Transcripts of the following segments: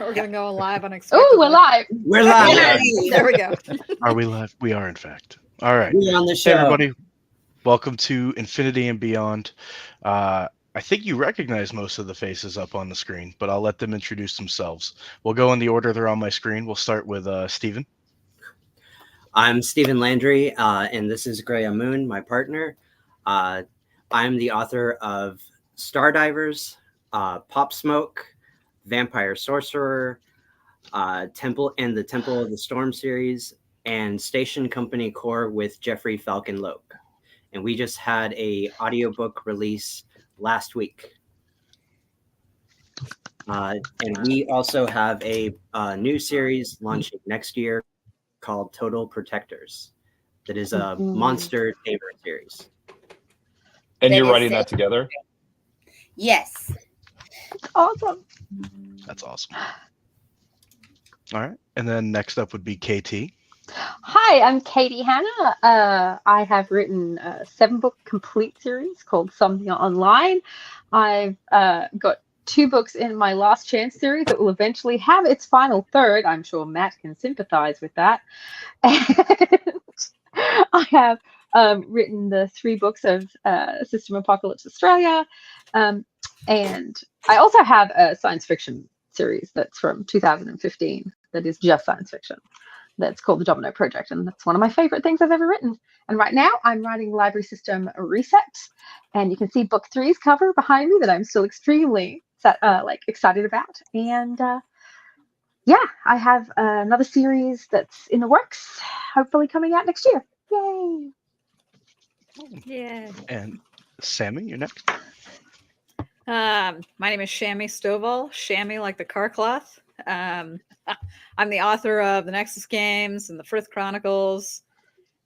We're going to go live on Oh, we're live. We're live. There we go. Are we live? We are, in fact. All right. We're on the show. Hey, everybody. Welcome to Infinity and Beyond. I think you recognize most of the faces up on the screen, but I'll let them introduce themselves. We'll go in the order they're on my screen. We'll start with Stephen. I'm Stephen Landry, and this is Graham Moon, my partner. I'm the author of Stardivers, Pop Smoke, Vampire Sorcerer, Temple and the Temple of the Storm series, and Station Company Core with Jeffrey Falcon Loeb. And we just had a audiobook release last week. And we also have a new series launching next year called Total Protectors. That is a monster favorite series. And you're writing that together? Yes. Awesome. That's awesome. All right. And then next up would be KT. Hi, I'm Katie Hanna. I have written a 7-book complete series called Something Online. I've got 2 books in my Last Chance series that will eventually have its final third. I'm sure Matt can sympathize with that. And I have written the 3 books of System Apocalypse Australia. And I also have a science fiction series that's from 2015 that is just science fiction. That's called The Domino Project, and that's one of my favorite things I've ever written. And right now I'm writing Library System Reset, and you can see book 3's cover behind me that I'm still extremely excited about. And yeah, I have another series that's in the works, hopefully coming out next year. Yay! Yeah. And Sammy, you're next. My name is Shammy Stovall. Shammy like the car cloth. I'm the author of the Nexus games and the Frith Chronicles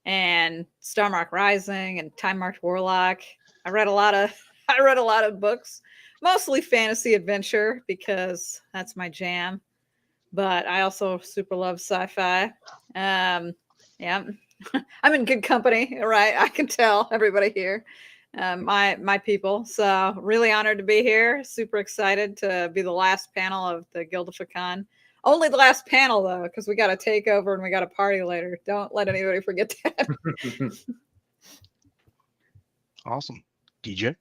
and Starmark Rising and Time Marked Warlock. I read a lot of books, mostly fantasy adventure because that's my jam. But I also super love sci-fi. Yeah, I'm in good company, right? I can tell everybody here. My people. So really honored to be here. Super excited to be the last panel of the Guild of Fakan. Only the last panel though, because we got a takeover and we got a party later. Don't let anybody forget that. Awesome. DJ.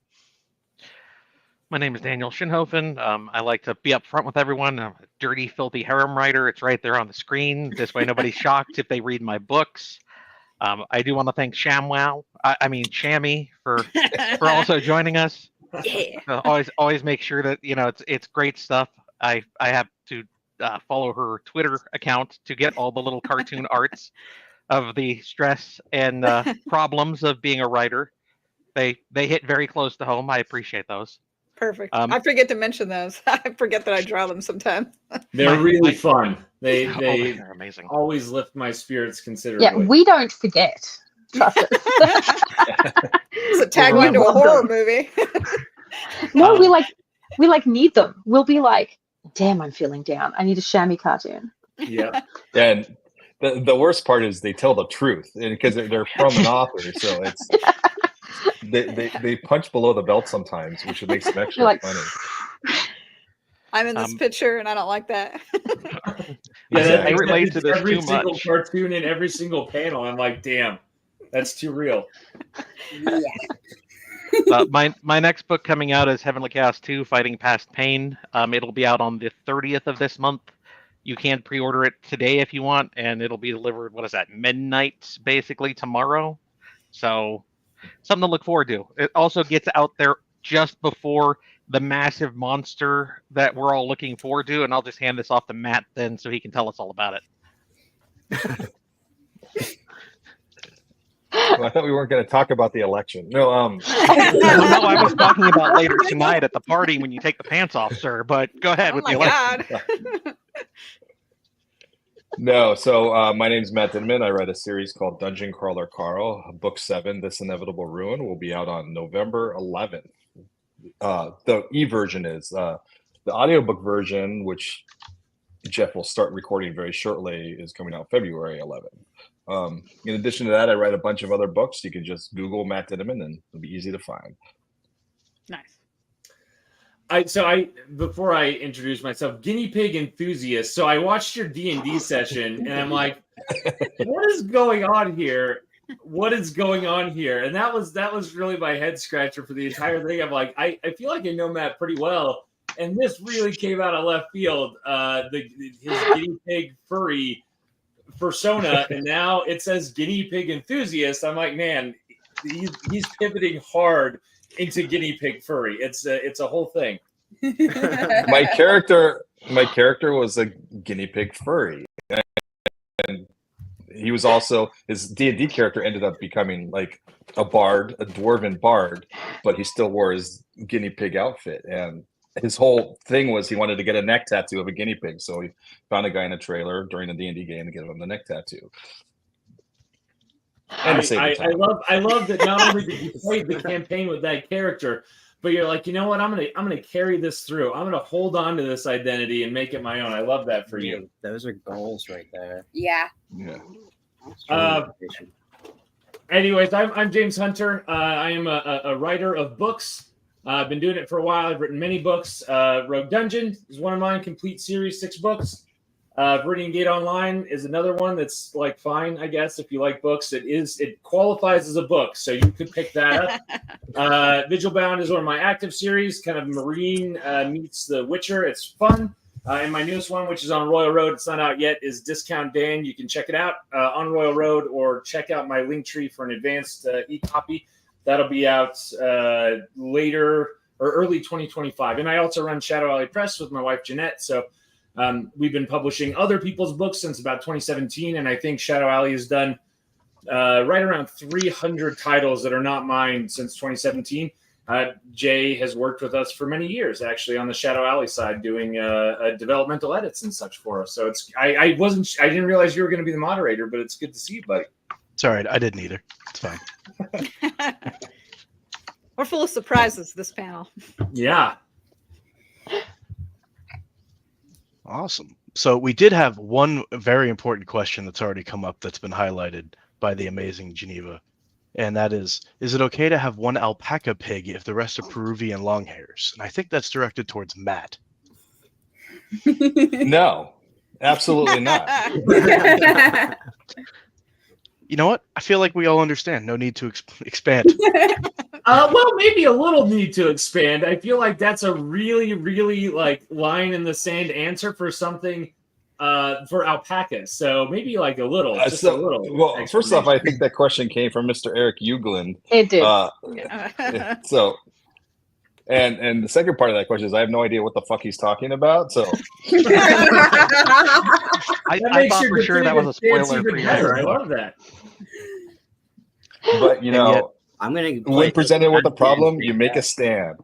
My name is Daniel Schinhofen. I like to be up front with everyone. I'm a dirty, filthy harem writer. It's right there on the screen. This way nobody's shocked if they read my books. I do want to thank Shammy for also joining us. Yeah. Always make sure that it's great stuff. I have to follow her Twitter account to get all the little cartoon arts of the stress and problems of being a writer. They hit very close to home. I appreciate those. Perfect. I forget to mention those. I forget that I draw them sometimes. They're really fun. They're amazing. Always lift my spirits considerably. Yeah, we don't forget. Trust us. It's a tagline to a horror movie. No, we need them. We'll be like, damn, I'm feeling down. I need a Shammy cartoon. Yeah. And the worst part is they tell the truth because they're from an author, so it's they punch below the belt sometimes, which makes them extra funny. I'm in this picture and I don't like that. Yeah, I relate to this every too single much. cartoon in every single panel. I'm like, damn, that's too real. Yeah. My next book coming out is Heavenly Chaos 2, Fighting Past Pain. It'll be out on the 30th of this month. You can pre-order it today if you want, and it'll be delivered, midnight, basically, tomorrow. So, something to look forward to. It also gets out there just before the massive monster that we're all looking forward to, and I'll just hand this off to Matt then so he can tell us all about it. Well, I thought we weren't going to talk about the election. No, No, I was talking about later tonight at the party when you take the pants off, sir. But go ahead with the election. God. No, so my name's Matt Dinman. I write a series called Dungeon Crawler Carl. Book 7, This Inevitable Ruin, will be out on November 11th. The e-version is. The audiobook version, which Jeff will start recording very shortly, is coming out February 11th. In addition to that, I write a bunch of other books. You can just Google Matt Dinman and it'll be easy to find. Nice. before I introduce myself, guinea pig enthusiast. So I watched your D&D session, and I'm like, what is going on here? What is going on here? And that was really my head scratcher for the entire thing. I'm like, I feel like I know Matt pretty well, and this really came out of left field. His guinea pig furry persona, and now it says guinea pig enthusiast. I'm like, man, he's pivoting hard into guinea pig furry. It's a whole thing. My character was a guinea pig furry, and he was also, his D&D character ended up becoming like a bard, a dwarven bard, but he still wore his guinea pig outfit, and his whole thing was he wanted to get a neck tattoo of a guinea pig, so he found a guy in a trailer during the D&D game to get him the neck tattoo. And I love that not only did you play the campaign with that character, but you're like, you know what, I'm gonna carry this through. I'm gonna hold on to this identity and make it my own. I love that for you. Those are goals right there. Yeah. Anyways, I'm James Hunter. I am a writer of books. I've been doing it for a while. I've written many books. Rogue Dungeon is one of mine, complete series, 6 books. Viridian Gate Online is another one that's like fine, I guess, if you like books. It qualifies as a book, so you could pick that up. Vigil Bound is one of my active series, kind of marine meets The Witcher. It's fun. And my newest one, which is on Royal Road, it's not out yet, is Discount Dan. You can check it out on Royal Road, or check out my link tree for an advanced e-copy. That'll be out later or early 2025. And I also run Shadow Alley Press with my wife, Jeanette. So we've been publishing other people's books since about 2017. And I think Shadow Alley has done right around 300 titles that are not mine since 2017. Jay has worked with us for many years, actually, on the Shadow Alley side, doing developmental edits and such for us. So I didn't realize you were going to be the moderator, but it's good to see you, buddy. It's all right. I didn't either. It's fine. We're full of surprises, this panel. Yeah. Awesome. So we did have one very important question that's already come up that's been highlighted by the amazing Geneva. And that is it okay to have one alpaca pig if the rest are Peruvian long hairs? And I think that's directed towards Matt. No, absolutely not. You know what? I feel like we all understand. No need to expand. Well, maybe a little need to expand. I feel like that's a really, really like line in the sand answer for something for alpacas. So maybe like a little, just a little. Well, first off, I think that question came from Mr. Eric Uglin. It did. So, and the second part of that question is I have no idea what the fuck he's talking about. So I thought for sure that was a spoiler for you. I love that. But you know, I'm gonna when presented with a problem, you make a stand.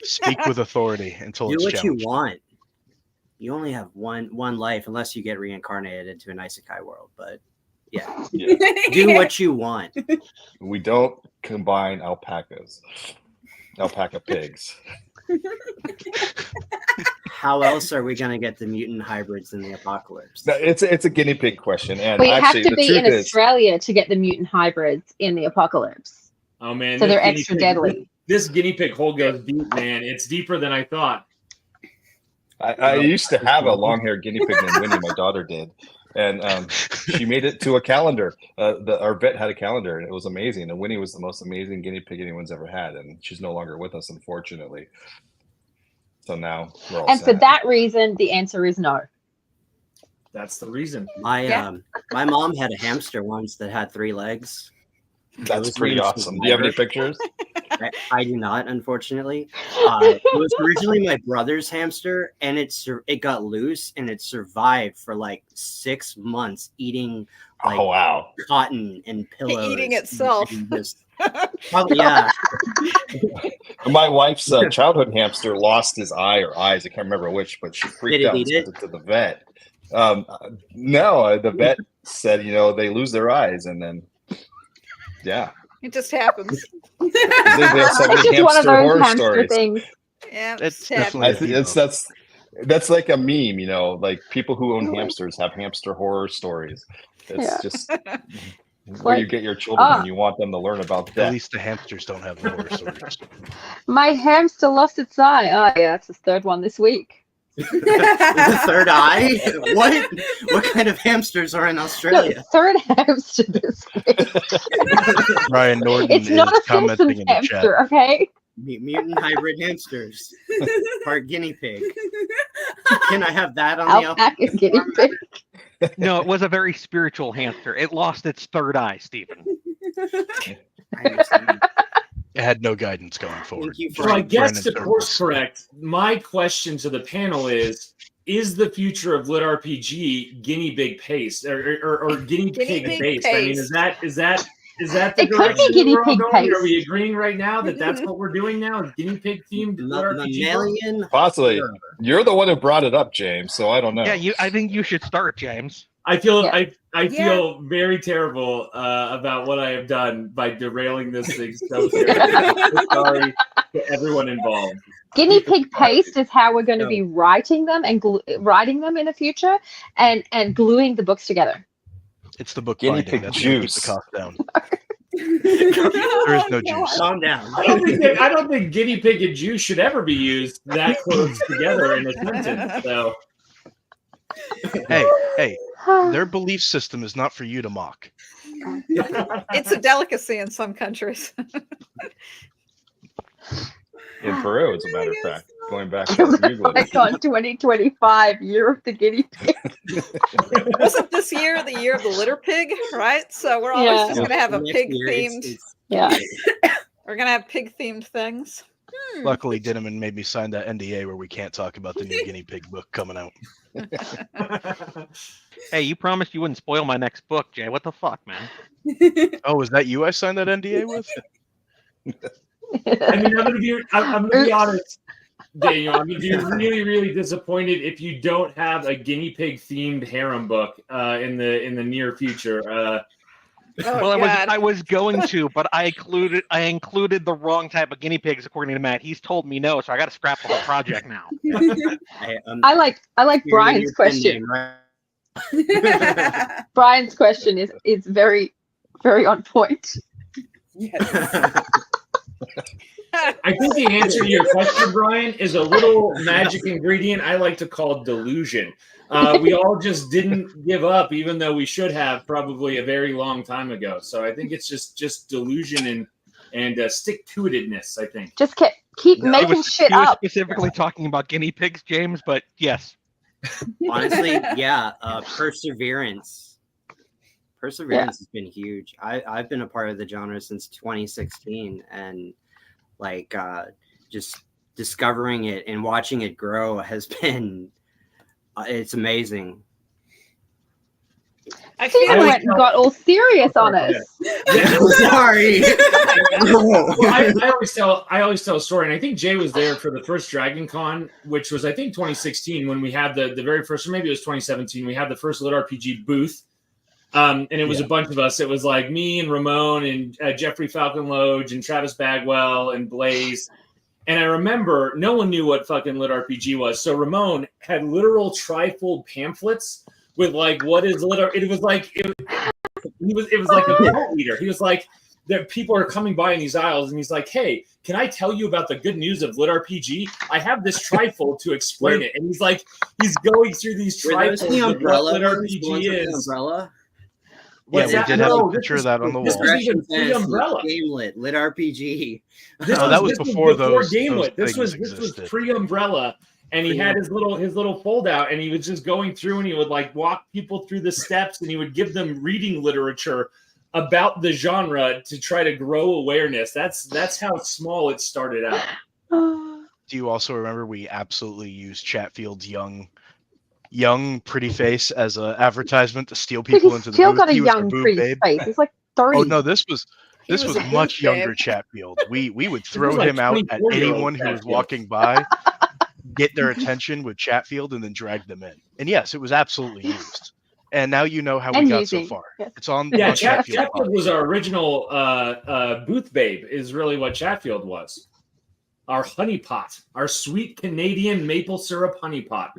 Speak with authority until do it's what challenged. you want. You only have one life unless you get reincarnated into an isekai world. But yeah, do what you want. We don't combine alpaca pigs. How else are we gonna get the mutant hybrids in the apocalypse? No, it's a guinea pig question, and We actually, have to the be truth in is, Australia to get the mutant hybrids in the apocalypse. Oh man, So this they're guinea extra pig- deadly. This guinea pig hole goes deep, man. It's deeper than I thought. I used to have a long-haired guinea pig named Winnie. My daughter did, and she made it to a calendar. Our vet had a calendar, and it was amazing. And Winnie was the most amazing guinea pig anyone's ever had, and she's no longer with us, unfortunately. So now we're all And for sad. that reason, the answer is no. That's the reason. My mom had a hamster once that had 3 legs. That's was pretty named awesome. Do you have any pictures? I do not, unfortunately. It was originally my brother's hamster, and it got loose, and it survived for like 6 months eating like Oh wow! cotton and pillows. Eating itself. and just, probably, yeah. My wife's childhood hamster lost his eye or eyes. I can't remember which, but she freaked Did it out and eat sent it to the vet. No, the vet said, they lose their eyes, and then yeah, It just happens. they have so many It's just one of hamster those horror hamster stories. things. Yeah, It's just happens. definitely- I think that's like a meme, like people who own hamsters have hamster horror stories. It's Yeah. just Where you get your children when you want them to learn about At death. least the hamsters don't have the horror stories. My hamster lost its eye. Oh yeah, that's the third one this week. The third eye? What? What kind of hamsters are in No, Australia? third hamster this week. Ryan Norton It's is not a commenting Simpsons in the chat. hamster, okay? Mutant hybrid hamsters. Part guinea pig. Can I have that on the Alpaca guinea pig. No, it was a very spiritual hamster. It lost its third eye, Stephen. I understand. It had no guidance going forward. Thank you So for I guess Brandon to course Service. correct, my question to the panel is the future of LitRPG guinea pig paste or guinea pig pig based? I mean, is that the It could be direction guinea we're all pig going? Are paste. we agreeing right now that that's what we're doing now? Is guinea pig themed LitRPG? mammalian. Possibly. You're the one who brought it up, James. So I don't know. Yeah, I think you should start, James. I feel Yeah. I feel very terrible about what I have done by derailing this thing so terribly. I'm sorry to everyone involved. Guinea pig paste is how we're going to No. be writing them and writing them in the future, and gluing the books together. It's the book Guinea binding. pig That's gonna keep juice. the cost down. There is no juice. Calm down. I don't think guinea pig and juice should ever be used that close together in a sentence. So Hey, their belief system is not for you to mock. It's a delicacy in some countries. In Peru, as a matter of fact. Going back to Google. Icon 2025, year of the guinea pig. Wasn't this year the year of the litter pig, right? So we're always Yeah. just going to have a Next pig year, themed. Yeah. We're going to have pig themed things. Luckily, Dinneman made me sign that NDA where we can't talk about the new guinea pig book coming out. Hey, you promised you wouldn't spoil my next book, Jay. What the fuck, man? Oh, is that you I signed that NDA with? I mean, I'm gonna be honest, Daniel. I'm gonna be really, really disappointed if you don't have a guinea pig themed harem book in the near future. Oh, Well, God. I was going to, but I included the wrong type of guinea pigs according to Matt. He's told me no, so I got to scrap the whole project now. I like you're Brian's your pen question. name, right? Brian's question is very, very on point. I think the answer to your question, Brian, is a little magic ingredient I like to call delusion. We all just didn't give up, even though we should have probably a very long time ago. So I think it's just delusion and stick-to-itedness, I think. Just keep No, making shit He was up. specifically talking about guinea pigs, James, but yes. Honestly, yeah. Perseverance. Perseverance has been huge. I've been a part of the genre since 2016, and like just discovering it and watching it grow has been it's amazing. I feel Stephen I like went and got all serious on us. Sorry. Well, I always tell a story, and I think Jay was there for the first Dragon Con, which was I think 2016 when we had the very first, or maybe it was 2017. We had the first LitRPG booth, and it was a bunch of us. It was like me and Ramon and Jeffrey Falcon Loge and Travis Bagwell and Blaze. And I remember no one knew what fucking LitRPG was, so Ramon had literal trifold pamphlets with like what is lit. It was like it was like a cult leader. He was like, that people are coming by in these aisles, and he's like, "Hey, can I tell you about the good news of LitRPG? I have this trifold to explain it." And he's like, he's going through these Were those trifolds the of what umbrella ones? The ones LitRPG with the is. umbrella? What's Yeah, that? we did have a No, this picture of was- that on the this wall. was even pre-umbrella. Gamelit, Lit-RPG. This Oh, that was before those Gamelit. This things was existed. pre-umbrella, and he had his little fold out, and he was just going through, and he would like walk people through the steps, and he would give them reading literature about the genre to try to grow awareness. That's how small it started out. Do you also remember we absolutely used Chatfield's young pretty face as an advertisement to steal people He's into the still booth? got a He was our young booth pretty babe. face. He's like 30. Oh no, this was was a booth much younger babe. Chatfield. We would throw like him out at 24-year-old anyone who was Chatfield. walking by, get their attention with Chatfield, and then drag them in. And yes, it was absolutely used. And now you know how we And got using. so far. Yes. It's on, Yeah, on Chatfield. Chatfield was our original booth babe. Is really what Chatfield was. Our honeypot, our sweet Canadian maple syrup honeypot.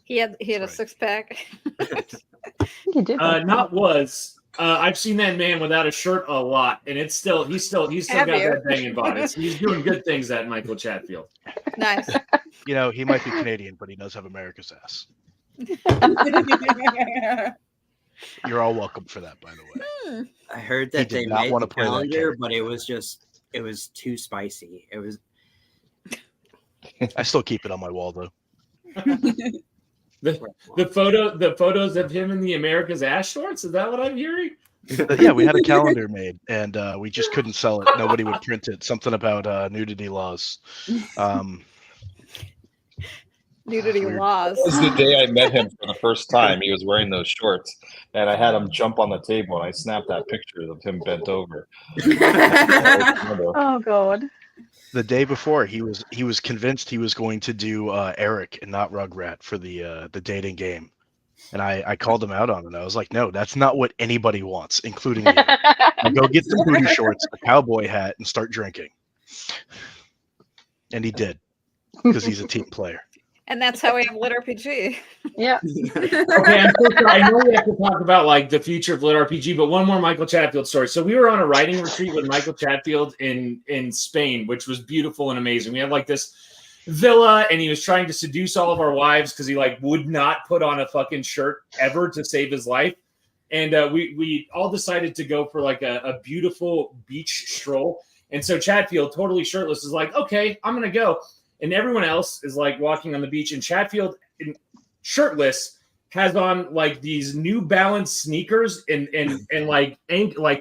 he had a Right. 6-pack. I think he did. Not was. I've seen that man without a shirt a lot, and he's still got that banging body. He's doing good things, that Michael Chatfield. Nice. You know, he might be Canadian, but he does have America's ass. You're all welcome for that, by the way. I heard He that did they not made wanna the play that calendar, character. but it was too spicy. It was I still keep it on my wall, though. The photos of him in the America's ass shorts. Is that what I'm hearing? Yeah, we had a calendar made, and we just couldn't sell it. Nobody would print it. Something about nudity laws. Nudity Weird. laws. That was the day I met him for the first time. He was wearing those shorts, and I had him jump on the table, and I snapped that picture of him bent over. Oh God. The day before, he was convinced he was going to do Eric and not Rugrat for the dating game, and I called him out on it. I was like, no, that's not what anybody wants, including you. Now go get some booty shorts, a cowboy hat, and start drinking. And he did, because he's a team player. And that's how we have LitRPG. Yeah. Okay, I'm so sorry. I know we have to talk about like the future of LitRPG, but one more Michael Chatfield story. So we were on a writing retreat with Michael Chatfield in Spain, which was beautiful and amazing. We had like this villa, and he was trying to seduce all of our wives because he like would not put on a fucking shirt ever to save his life. And we all decided to go for like a beautiful beach stroll. And so Chatfield, totally shirtless, is like, okay, I'm gonna go. And everyone else is like walking on the beach, and Chatfield, shirtless, has on like these New Balance sneakers and like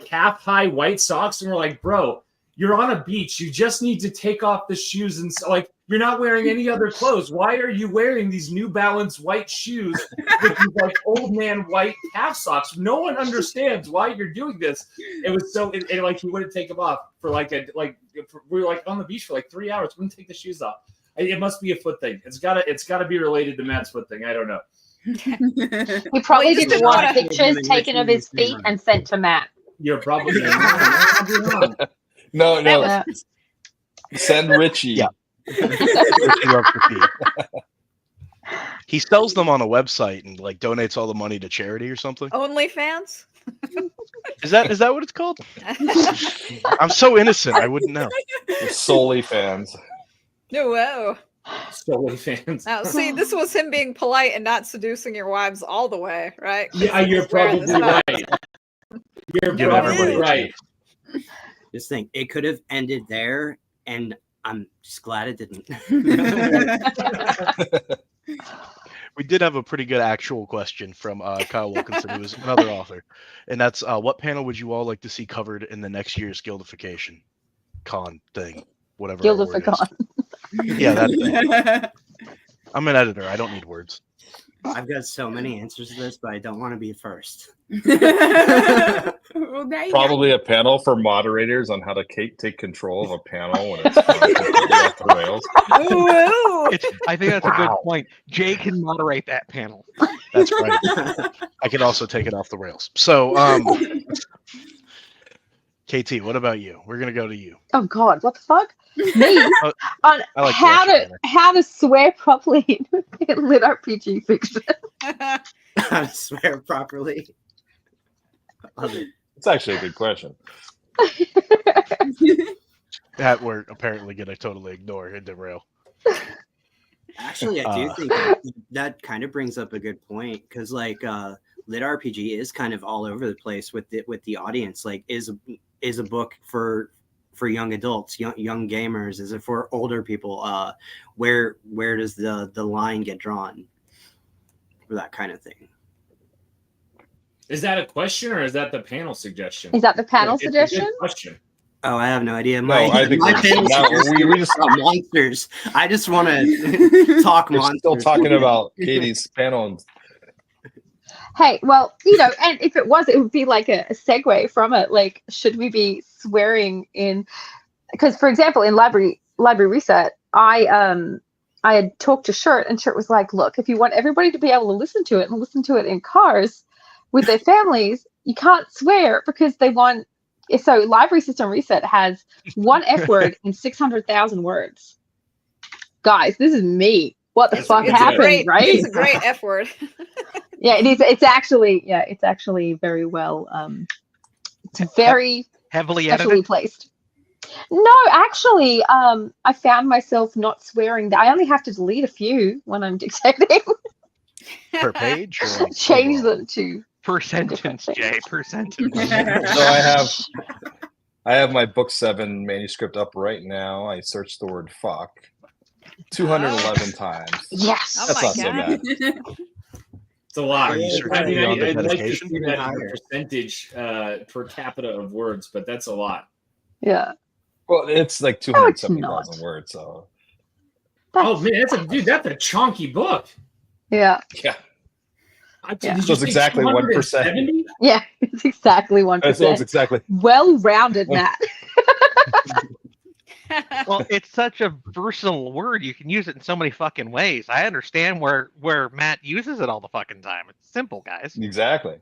calf high white socks, and we're like, bro, you're on a beach. You just need to take off the shoes, and like you're not wearing any other clothes. Why are you wearing these New Balance white shoes with these like old man white calf socks? No one understands why you're doing this. It was so and like he wouldn't take them off for we were like on the beach for like 3 hours. Wouldn't take the shoes off. It must be a foot thing. It's gotta be related to Matt's foot thing. I don't know. He probably just didn't didn't want wanna- pictures taken of his feet and sent to Matt. You're probably wrong. No, no. Yeah. Send Richie. Yeah. Richie loves the feet. He sells them on a website and like donates all the money to charity or something. OnlyFans? Is that what it's called? I'm so innocent. I wouldn't know. Solely fans. No, whoa. Solely fans. Now, see, this was him being polite and not seducing your wives all the way, right? Yeah, you're Swearing this probably up. right. You're Give probably everybody a right. just think it could have ended there, and I'm just glad it didn't. We did have a pretty good actual question from Kyle Wilkinson, who is another author, and that's what panel would you all like to see covered in the next year's Guildification con thing, whatever. our word is. Guildificon. Yeah, that thing. I'm an editor. I don't need words. I've got so many answers to this, but I don't want to be first. Well, there you Probably a panel for moderators on how to take control of a panel when it's completely off the rails. Woo! I think that's a good Wow. point. Jay can moderate that panel. That's right. I can also take it off the rails. So, KT, what about you? We're gonna go to you. Oh God, what the fuck? Me Oh, on I like the how extra to banner. how to swear properly in lit RPG fiction. I swear properly. Love it. It's actually a good question. That we're apparently gonna totally ignore and derail. Actually, I do think that kind of brings up a good point, because like lit RPG is kind of all over the place with the audience. Like, is a book for young adults, young gamers? Is it for older people? Where does the line get drawn for that kind of thing? Is that a question or is that the panel suggestion? Is that the panel It's a good suggestion? question. Oh, I have no idea. No, I think my we're- panel now suggestion we is just- about monsters. I just want to talk We're monsters. still talking about Katie's panel. And Hey, well, and if it was, it would be like a segue from it. Like, should we be swearing in? Because, for example, in library reset, I had talked to Shirt, and Shirt was like, "Look, if you want everybody to be able to listen to it and listen to it in cars with their families, you can't swear because they want." So, library system reset has one F word in 600,000 words. Guys, this is me. What the It's fuck a happened, great, right? It's a great F word. Yeah, it is. It's actually very well. It's very Heavily specially edited. placed. No, actually, I found myself not swearing. I only have to delete a few when I'm dictating. Per page? Or like Change overall? them to Per different sentence, things. Jay. Per sentence. So I have my book 7 manuscript up right now. I searched the word fuck 211 times. Yes. Oh That's my not so God. bad. It's a lot. Are you I searching mean, beyond the I'd like to dedication? see that in a Higher. percentage per capita of words, but that's a lot. Yeah. Well, it's like No, it's 270,000 not. words. So Oh man, that's a chunky book. Yeah. yeah, Yeah. Did So you it's say exactly 1%. 270? Yeah. It's exactly 1%. So it's exactly. Well-rounded, Matt. Well, it's such a versatile word. You can use it in so many fucking ways. I understand where Matt uses it all the fucking time. It's simple, guys. Exactly.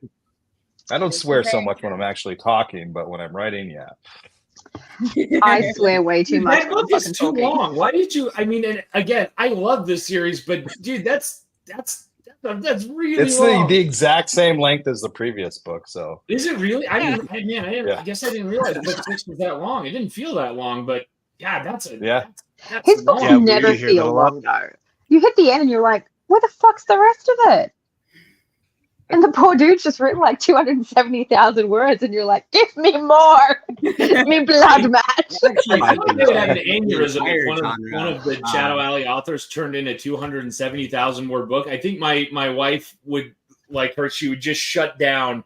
I don't swear so much when I'm actually talking, but when I'm writing, yeah. I swear way too Dude, much that when I'm book is fucking too talking. long. Why did you? I mean, and again, I love this series, but dude, that's really It's long. the exact same length as the previous book. So Is it really? I Yeah. guess I didn't realize book 6 was that long. It didn't feel that long, but yeah, that's His books Yeah, we never hear that a feel lot. long though. You hit the end and you're like, where the fuck's the rest of it? And the poor dude's just written like 270,000 words, and you're like, give me more. Me blood match. I I feel like think they would have so. an aneurysm entire if one genre, of the Shadow Alley authors turned in a 270,000 word book. I think my wife would she would just shut down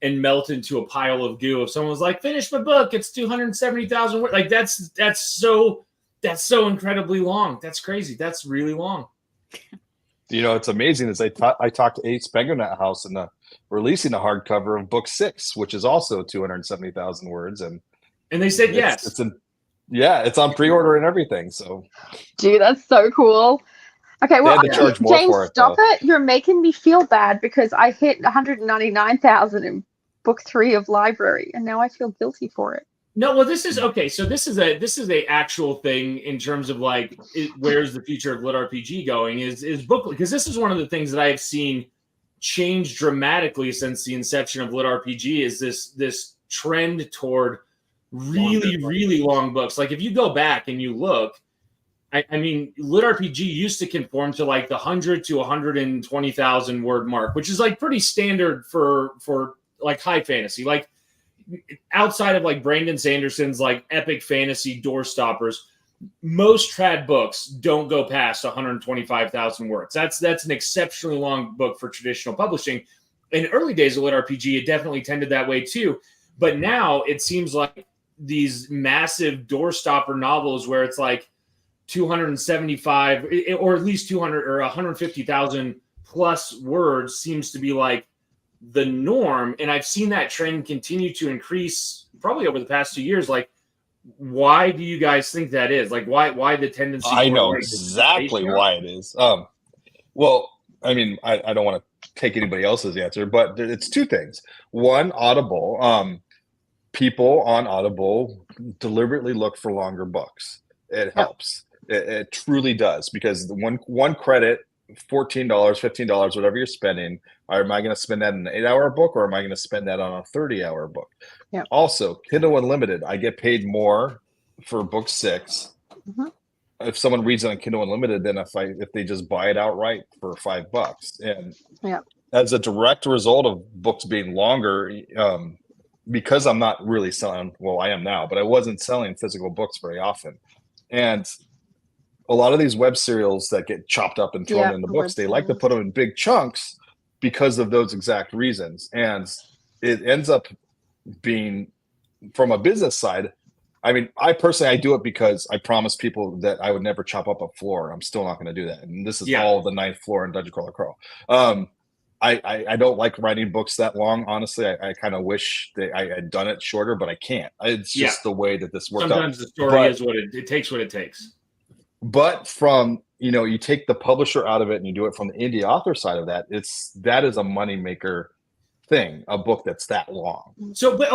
and melt into a pile of goo if someone was like, finish my book, it's 270,000 words. Like that's so incredibly long. That's crazy. That's really long. it's amazing. Is I talked to Ace Penguin House and releasing a hardcover of book 6, which is also 270,000 words, and they said yes. It's on pre-order and everything. So Dude, that's so cool. Okay, well, They had to charge more James, for it, stop though. it. You're making me feel bad because I hit 199,000 in book 3 of library, and now I feel guilty for it. No, well, this is okay. So this is a actual thing in terms of where's the future of LitRPG going? Is book, because this is one of the things that I have seen change dramatically since the inception of LitRPG. Is this trend toward really long books? Like if you go back and you look, I mean, LitRPG used to conform to like the 100 to 120,000 word mark, which is like pretty standard for like high fantasy, like. Outside of like Brandon Sanderson's like epic fantasy door stoppers, most trad books don't go past 125,000 words. That's an exceptionally long book for traditional publishing. In early days of LitRPG, it definitely tended that way too. But now it seems like these massive door stopper novels where it's like 275 or at least 200 or 150,000 plus words seems to be like the norm, and I've seen that trend continue to increase probably over the past 2 years. Like, why do you guys think that is? Like, why the tendency? I know exactly why it is. Well, I mean, I don't want to take anybody else's answer, but it's two things. One, Audible. People on Audible deliberately look for longer books. It helps. It truly does, because the one credit, $14, $15, whatever you're spending, am I going to spend that in an 8-hour book, or am I going to spend that on a 30-hour book? Yep. Also, Kindle Unlimited, I get paid more for book 6 if someone reads it on Kindle Unlimited than if they just buy it outright for $5. And as a direct result of books being longer, because I'm not really selling, well, I am now, but I wasn't selling physical books very often. And a lot of these web serials that get chopped up and thrown into books, they like to put them in big chunks because of those exact reasons. And it ends up being, from a business side, I mean, I personally, I do it because I promised people that I would never chop up a floor. I'm still not going to do that. And this is all the 9th floor in Dungeon Crawler Carl. I don't like writing books that long. Honestly, I kind of wish that I had done it shorter, but I can't. It's just the way that this worked out. Sometimes the story is what it takes what it takes. But from, you take the publisher out of it and you do it from the indie author side of that, that is a moneymaker thing, a book that's that long. So, but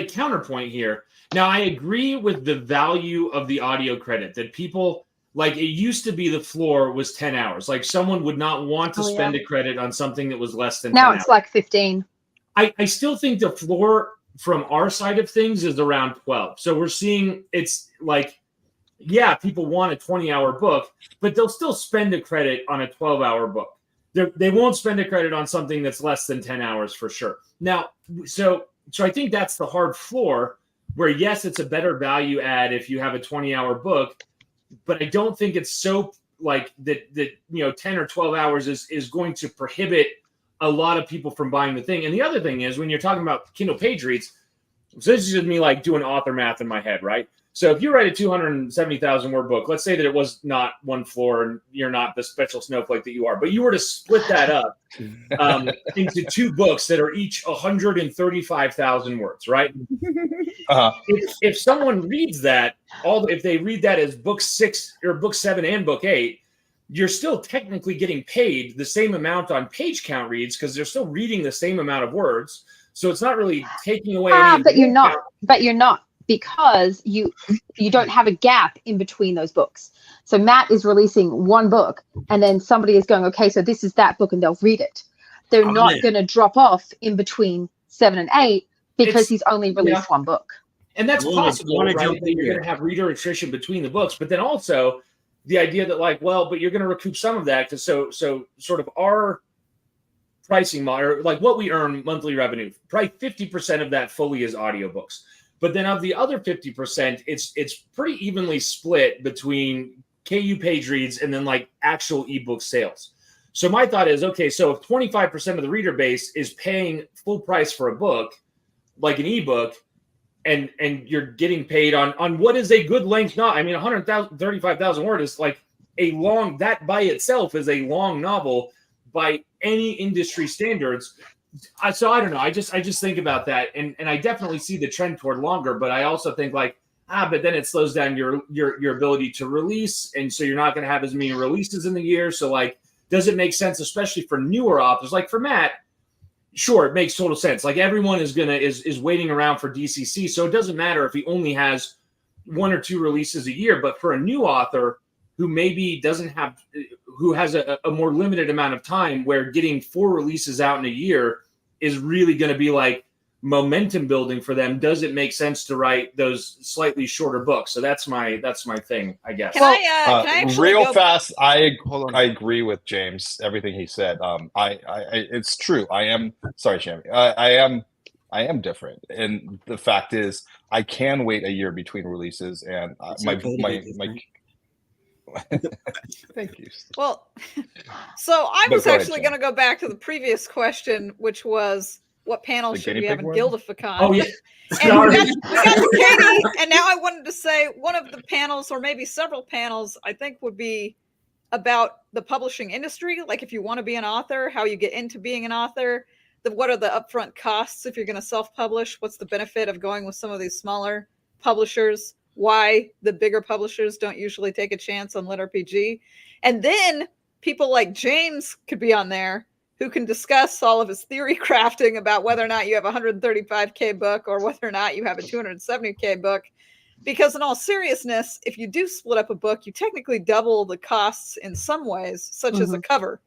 counterpoint here. Now, I agree with the value of the audio credit, that people Like it used to be the floor was 10 hours. Like someone would not want to spend a credit on something that was less than 10 Now hours. it's like 15. I still think the floor from our side of things is around 12. So we're seeing it's like, yeah, people want a 20-hour book, but they'll still spend a credit on a 12-hour book. They won't spend a credit on something that's less than 10 hours for sure. Now, so I think that's the hard floor where, yes, it's a better value add if you have a 20-hour book, but I don't think it's so like that 10 or 12 hours is going to prohibit a lot of people from buying the thing. And the other thing is when you're talking about Kindle page reads, so this is just me like doing author math in my head, right? So if you write a 270,000 word book, let's say that it was not one floor and you're not the special snowflake that you are, but you were to split that up into 2 books that are each 135,000 words, right? If someone reads that, if they read that as book 6 or book 7 and book 8, you're still technically getting paid the same amount on page count reads because they're still reading the same amount of words. So it's not really taking away any. But you're not. But you're not, because you don't have a gap in between those books. So Matt is releasing one book, and then somebody is going, okay, so this is that book, and they'll read it. They're not going to drop off in between 7 and 8 because he's only released one book. And that's possible, right? That you're going to have reader attrition between the books, but then also the idea that like, well, but you're going to recoup some of that because so sort of our pricing model, or like what we earn monthly revenue, probably 50% of that fully is audiobooks. But then of the other 50%, it's pretty evenly split between KU page reads and then like actual ebook sales. So my thought is, okay, so if 25% of the reader base is paying full price for a book, like an ebook, and you're getting paid on what is a good length, not, I mean, 135,000 word is like a long, that by itself is a long novel by any industry standards. So I don't know. I just think about that, and I definitely see the trend toward longer. But I also think like, but then it slows down your ability to release, and so you're not going to have as many releases in the year. So like, does it make sense, especially for newer authors? Like for Matt, sure, it makes total sense. Like everyone is waiting around for DCC, so it doesn't matter if he only has 1 or 2 releases a year. But for a new author who maybe who has a more limited amount of time, where getting 4 releases out in a year is really going to be like momentum building for them, does it make sense to write those slightly shorter books? So that's my thing, I guess. Can I actually real go fast? I agree with James, everything he said. It's true. I am sorry, Shammy. I am different, and the fact is, I can wait a year between releases, and my Thank you. Well, so I was actually going to go back to the previous question, which was, what panel should we have in Gildificon? Oh, yeah. And we got to Katie, and now I wanted to say one of the panels, or maybe several panels, I think would be about the publishing industry. Like if you want to be an author, how you get into being an author, what are the upfront costs if you're going to self-publish? What's the benefit of going with some of these smaller publishers? Why the bigger publishers don't usually take a chance on LitRPG. And then people like James could be on there who can discuss all of his theory crafting about whether or not you have a 135K book or whether or not you have a 270K book. Because in all seriousness, if you do split up a book, you technically double the costs in some ways, such as a cover.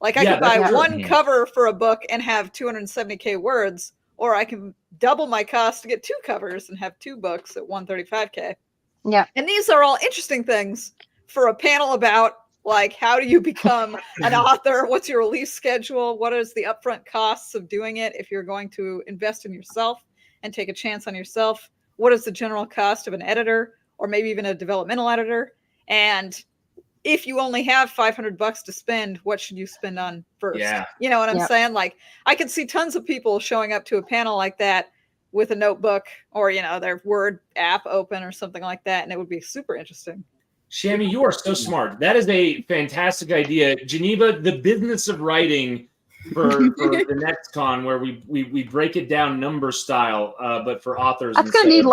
Like I could buy one cover for a book and have 270K words, or I can double my cost to get 2 covers and have 2 books at 135K. Yeah. And these are all interesting things for a panel about, like, how do you become an author? What's your release schedule? What is the upfront costs of doing it if you're going to invest in yourself and take a chance on yourself? What is the general cost of an editor, or maybe even a developmental editor? And if you only have $500 to spend, what should you spend on first? Yeah. You know what I'm saying? Like, I could see tons of people showing up to a panel like that with a notebook or, their Word app open or something like that. And it would be super interesting. Shammy, you are so smart. That is a fantastic idea. Geneva, the business of writing for the next con, where we break it down number style, but for authors. That's gonna need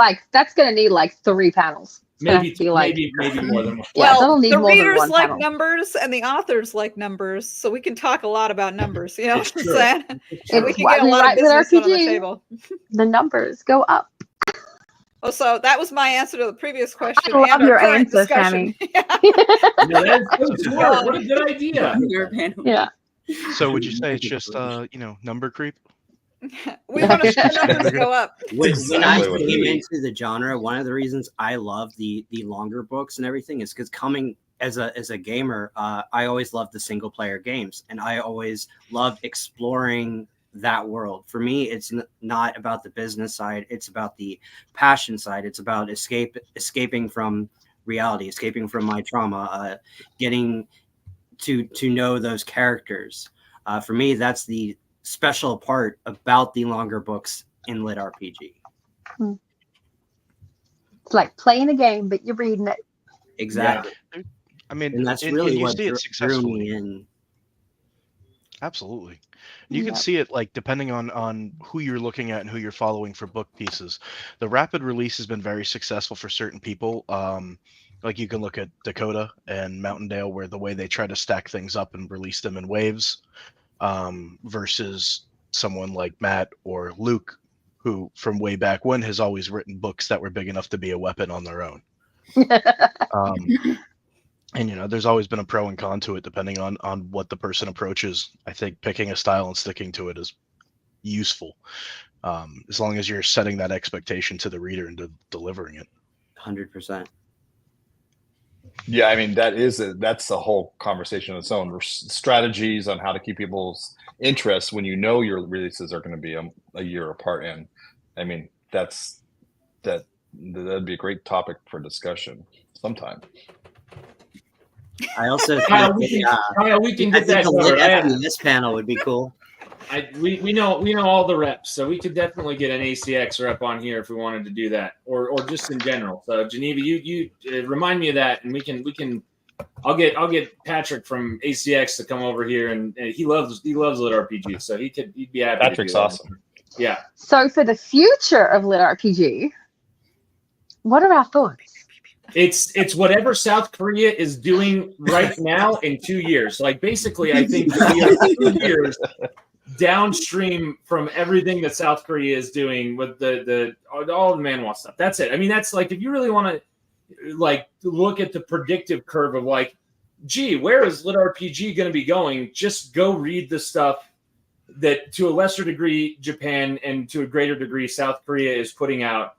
like 3 panels. Maybe more than one. Well, the readers like numbers and the authors like numbers, so we can talk a lot about numbers. You know what I'm saying? And we can get a lot of business on the table. The numbers go up. Oh, so that was my answer to the previous question. I love and our your current answer, discussion. No, that's so smart. What a good idea. Your panel. Yeah. So would you say it's just number creep? We want to see the numbers go up. When I Exactly what it came is. into the genre, one of the reasons I love the longer books and everything is because coming as a gamer, I always loved the single player games, and I always loved exploring that world. For me, it's not about the business side; it's about the passion side. It's about escaping from reality, escaping from my trauma, getting to know those characters. For me, that's the special part about the longer books in lit RPG. It's like playing a game, but you're reading it. Exactly. I mean, And that's and really you what see it drew successfully. me in. Absolutely. You can Yep. see it like depending on who you're looking at and who you're following for book pieces. The rapid release has been very successful for certain people. Like you can look at Dakota and Mountaindale, where the way they try to stack things up and release them in waves, versus someone like Matt or Luke, who from way back when has always written books that were big enough to be a weapon on their own. And there's always been a pro and con to it depending on what the person approaches. I think picking a style and sticking to it is useful, as long as you're setting that expectation to the reader and delivering it. 100%. Yeah, I mean that's a whole conversation on its own. Strategies on how to keep people's interest when you know your releases are going to be a year apart. And I mean that'd be a great topic for discussion sometime. I also think Kyle, we can get that a lit covered. FPS panel would be cool. We know all the reps, so we could definitely get an ACX rep on here if we wanted to do that, or just in general. So Geneva, you remind me of that, and we can. I'll get Patrick from ACX to come over here, and he loves lit RPG, so he'd be happy. Patrick's to do that. awesome. Yeah. So for the future of lit RPG, what are our thoughts? It's whatever South Korea is doing right now in 2 years. Like basically, I think we are 2 years downstream from everything that South Korea is doing with the all the manual stuff. That's it. I mean, that's like if you really want to like look at the predictive curve of like, gee, where is lit RPG going to be going? Just go read the stuff that to a lesser degree Japan and to a greater degree South Korea is putting out.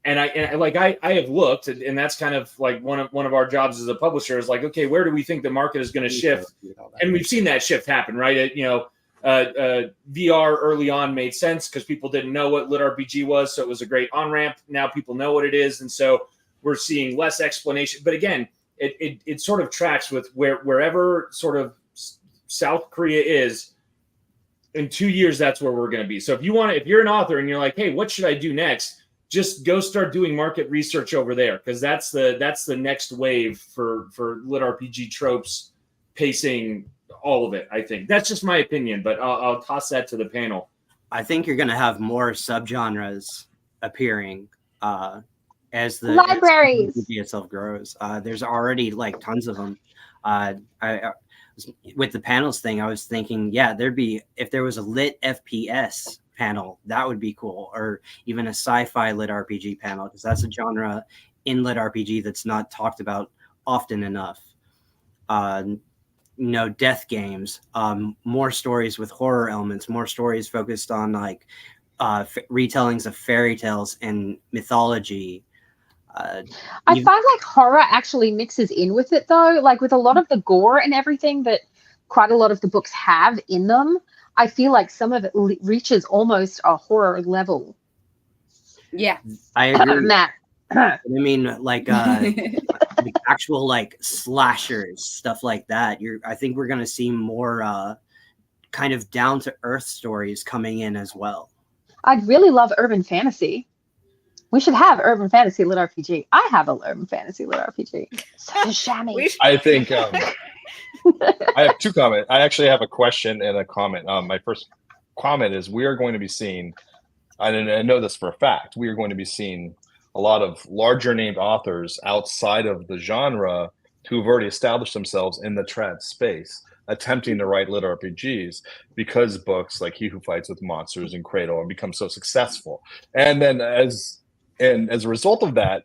And I have looked, and that's kind of like one of our jobs as a publisher is like, okay, where do we think the market is going to shift? And we've seen that shift happen, right? VR early on made sense because people didn't know what lit RPG was, so it was a great on ramp. Now people know what it is, and so we're seeing less explanation. But again, it sort of tracks with wherever sort of South Korea is. In 2 years, that's where we're going to be. So if you're an author and you're like, hey, what should I do next? Just go start doing market research over there because that's the next wave for lit RPG tropes, pacing, all of it. I think that's just my opinion, but I'll toss that to the panel. I think you're going to have more subgenres appearing as the Libraries. RPG itself grows. There's already like tons of them. With the panels thing, I was thinking, if there was a lit FPS panel, that would be cool, or even a sci-fi lit RPG panel, because that's a genre in lit RPG that's not talked about often enough. Death games, more stories with horror elements, more stories focused on like retellings of fairy tales and mythology. I find like horror actually mixes in with it though, like with a lot of the gore and everything that quite a lot of the books have in them. I feel like some of it reaches almost a horror level. Yeah. I agree. Matt. I mean, like actual like slashers, stuff like that. I think we're gonna see more kind of down to earth stories coming in as well. I'd really love urban fantasy. We should have urban fantasy lit RPG. I have an urban fantasy lit RPG. So does Shammy. I think I have two comments. I actually have a question and a comment. My first comment is we are going to be seeing, and I know this for a fact, we are going to be seeing a lot of larger named authors outside of the genre who've already established themselves in the trad space, attempting to write lit RPGs because books like He Who Fights with Monsters and Cradle have become so successful. And then as And as a result of that,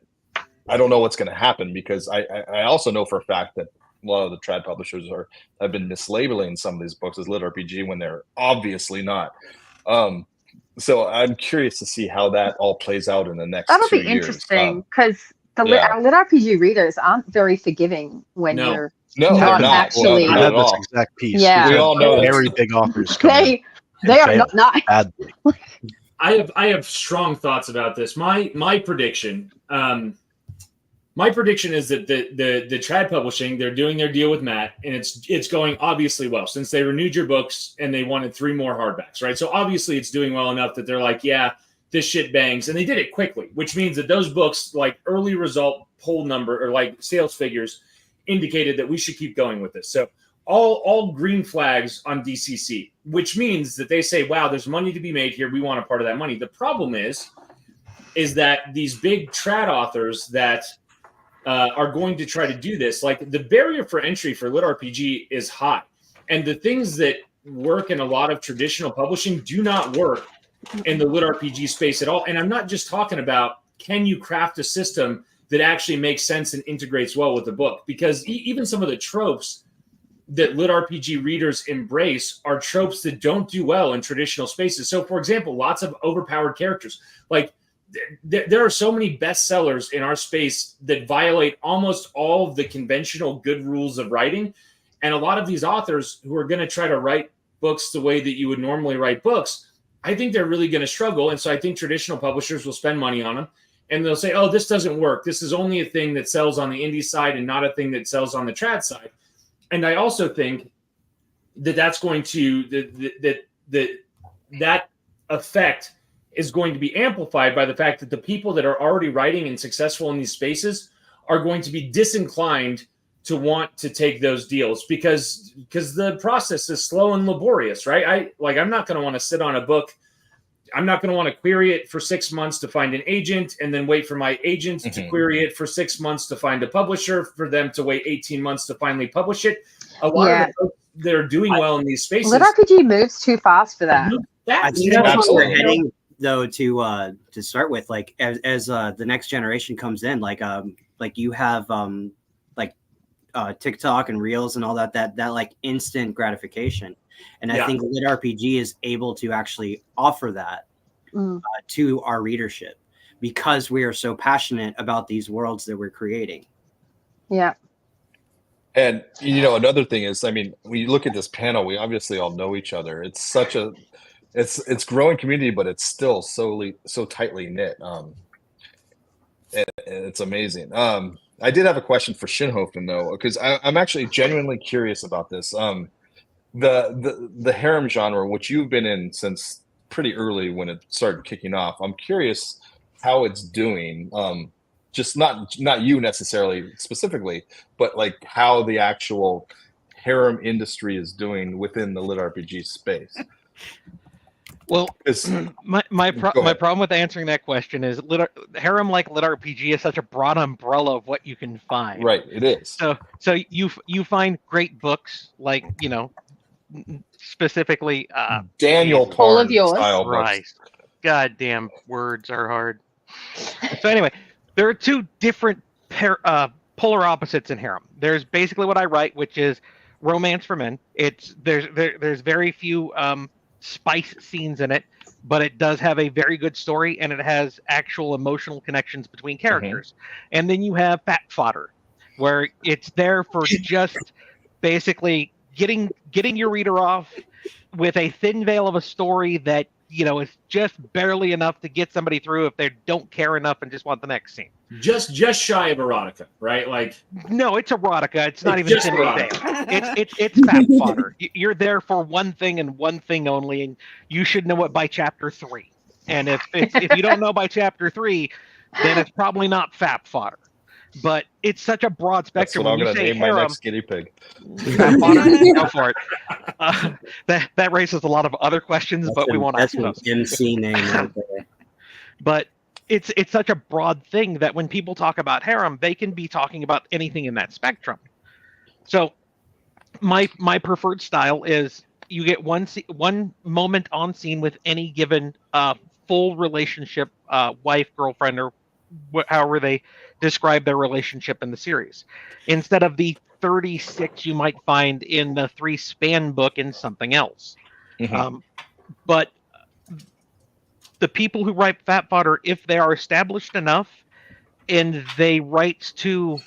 I don't know what's going to happen, because I also know for a fact that a lot of the trad publishers have been mislabeling some of these books as LitRPG when they're obviously not. So I'm curious to see how that all plays out in the next That'll 2 be years. interesting because yeah. our LitRPG readers aren't very forgiving when No. you're No, they're not not. actually. No, I not had at this all. exact piece. Yeah. We've We had all know very this. big authors come in They are fail not nice. badly. I have strong thoughts about this. My prediction. My prediction is that the trad publishing, they're doing their deal with Matt, and it's going obviously well since they renewed your books and they wanted 3 more hardbacks, right? So obviously it's doing well enough that they're like, yeah, this shit bangs, and they did it quickly, which means that those books, like early result poll number or like sales figures, indicated that we should keep going with this. So all green flags on DCC, which means that they say, wow, there's money to be made here. We want a part of that money. The problem is that these big trad authors that are going to try to do this, like the barrier for entry for LitRPG is high. And the things that work in a lot of traditional publishing do not work in the LitRPG space at all. And I'm not just talking about, can you craft a system that actually makes sense and integrates well with the book? Because even some of the tropes that LitRPG readers embrace are tropes that don't do well in traditional spaces. So, for example, lots of overpowered characters. Like, there are so many bestsellers in our space that violate almost all of the conventional good rules of writing. And a lot of these authors who are going to try to write books the way that you would normally write books, I think they're really going to struggle. And so I think traditional publishers will spend money on them. And they'll say, oh, this doesn't work. This is only a thing that sells on the indie side and not a thing that sells on the trad side. And I also think that that's going to, that effect is going to be amplified by the fact that the people that are already writing and successful in these spaces are going to be disinclined to want to take those deals because the process is slow and laborious, right? I'm not going to want to sit on a book. I'm not going to want to query it for 6 months to find an agent and then wait for my agent to query it for 6 months to find a publisher, for them to wait 18 months to finally publish it. A lot of the folks that are doing well in these spaces. LitRPG moves too fast for that. I think that's where we're heading, though, to start with. Like as the next generation comes in, like you have TikTok and Reels and all that like instant gratification. And I think LitRPG is able to actually offer that to our readership because we are so passionate about these worlds that we're creating. Yeah. And, another thing is, I mean, when you look at this panel, we obviously all know each other. It's such it's growing community, but it's still so tightly knit. And it's amazing. I did have a question for Shinhofen, though, because I'm actually genuinely curious about this. The harem genre, which you've been in since pretty early when it started kicking off, I'm curious how it's doing. Just not you necessarily specifically, but like how the actual harem industry is doing within the LitRPG space. Well, my problem with answering that question is harem like LitRPG is such a broad umbrella of what you can find. Right, it is. So you find great books like specifically Daniel all of yours. Style Christ. Books. Goddamn words are hard. So anyway, there are 2 different polar opposites in harem. There's basically what I write, which is romance for men. There's very few spice scenes in it, but it does have a very good story and it has actual emotional connections between characters. And then you have fat fodder, where it's there for just basically getting your reader off with a thin veil of a story that is just barely enough to get somebody through if they don't care enough and just want the next scene. Just shy of erotica, right? Like, no, it's erotica. It's not even thin veil. It's fat fodder. You're there for one thing and one thing only, and you should know it by chapter 3. And if you don't know by chapter 3, then it's probably not fat fodder. But it's such a broad spectrum. That's what I'm going to name harem, my next guinea pig. Fat fodder, go for it. That raises a lot of other questions, but we won't ask those. MC name right there. But it's such a broad thing that when people talk about harem, they can be talking about anything in that spectrum. So my preferred style is you get one moment on scene with any given full relationship, wife, girlfriend, or however they describe their relationship in the series, instead of the 36 you might find in the 3-span book in something else. But the people who write fat fodder, if they are established enough and they write to